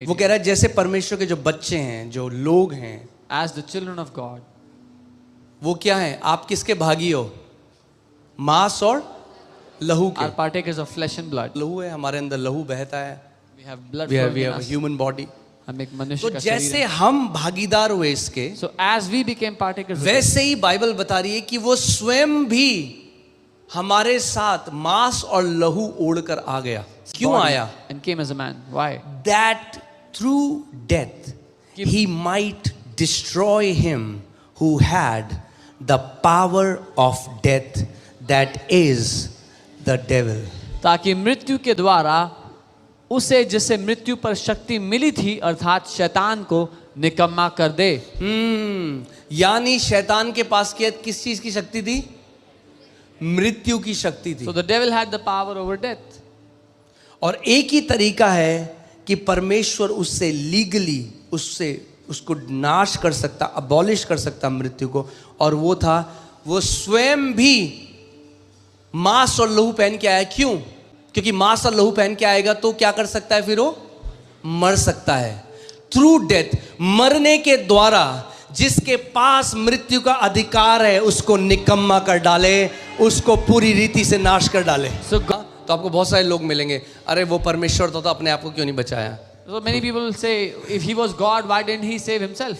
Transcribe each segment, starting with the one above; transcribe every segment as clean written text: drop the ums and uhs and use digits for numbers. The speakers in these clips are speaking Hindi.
वो कह रहा है जैसे परमेश्वर के जो बच्चे हैं, जो लोग हैं, as the children of God, वो क्या है? आप किसके भागी हो? मांस और लहू के। are partakers of flesh and blood. लहू है, हमारे अंदर लहू बहता है। We have blood we have flowing in a us. human body. हम एक मनुष्य तो का जैसे शरीर है. हम भागीदार हुए इसके, So as we became partakers of it, वैसे ही बाइबल बता रही है कि वो स्वयं भी हमारे साथ मांस और लहू ओढ़कर आ गया। क्यों body आया? and came as a man. Why? That through death he might destroy him who had the power of death, that is the devil. ताकि मृत्यु के द्वारा उसे जिसे मृत्यु पर शक्ति मिली थी अर्थात शैतान को निकम्मा कर दे. यानी शैतान के पास किस चीज की शक्ति थी? मृत्यु की शक्ति थी. So the devil had the power over death. और एक ही तरीका है कि परमेश्वर उससे लीगली उसको नाश कर सकता, अबॉलिश कर सकता मृत्यु को, और वो था वो स्वयं भी मांस और लहू पहन के आया. क्यों? क्योंकि मांस और लहू पहन के आएगा तो क्या कर सकता है? फिर वो मर सकता है. थ्रू डेथ, मरने के द्वारा जिसके पास मृत्यु का अधिकार है उसको निकम्मा कर डाले, उसको पूरी रीति से नाश कर डाले. तो आपको बहुत सारे लोग मिलेंगे, अरे वो परमेश्वर तो अपने आप को क्यों नहीं बचाया? So many people will say, if he was God, why didn't he save himself?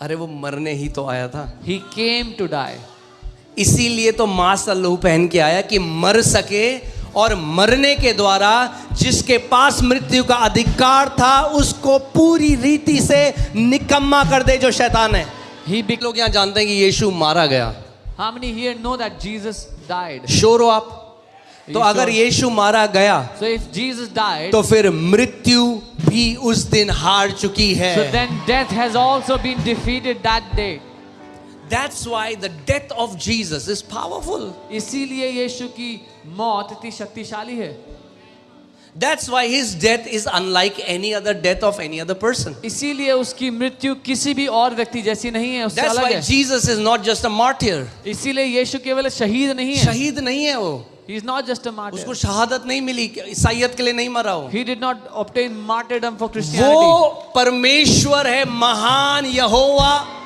अरे वो मरने ही तो आया था. He came to die. इसीलिए तो मांस और लहू पहन के आया कि मर सके, और मरने के द्वारा जिसके पास मृत्यु का अधिकार था उसको पूरी रीति से निकम्मा कर दे जो शैतान है. लोग यहाँ जानते हैं कि यीशु मारा गया. How many here know that Jesus died? Sure हो आप? तो अगर यीशु मारा गया, So if Jesus died, तो फिर मृत्यु भी उस दिन हार चुकी है. so then death has also been defeated that day. That's why the death of Jesus is powerful. इसीलिए यीशु की मौत इतनी शक्तिशाली है. That's why his death is unlike any other death of any other person. इसीलिए उसकी मृत्यु किसी भी और व्यक्ति जैसी नहीं है, उससे That's अलग why है. Jesus is not just a martyr. इसीलिए यीशु केवल शहीद नहीं है. शहीद नहीं है वो. He is not just a martyr. उसको शहादत नहीं मिली, ईसाईयत के लिए नहीं मरा हो. He did not obtain martyrdom for Christianity. वो परमेश्वर है, महान यहोवा,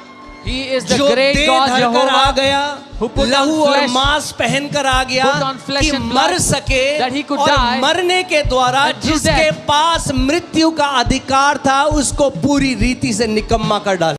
He is the जो great देह God धरकर आ Jehovah, गया, who put on लहू और flesh, मांस पहन कर आ गया put on flesh कि and मर blood, सके, that he could और die, मरने के द्वारा and through जिसके death, पास मृत्यु का अधिकार था उसको पूरी रीति से निकम्मा कर डाला.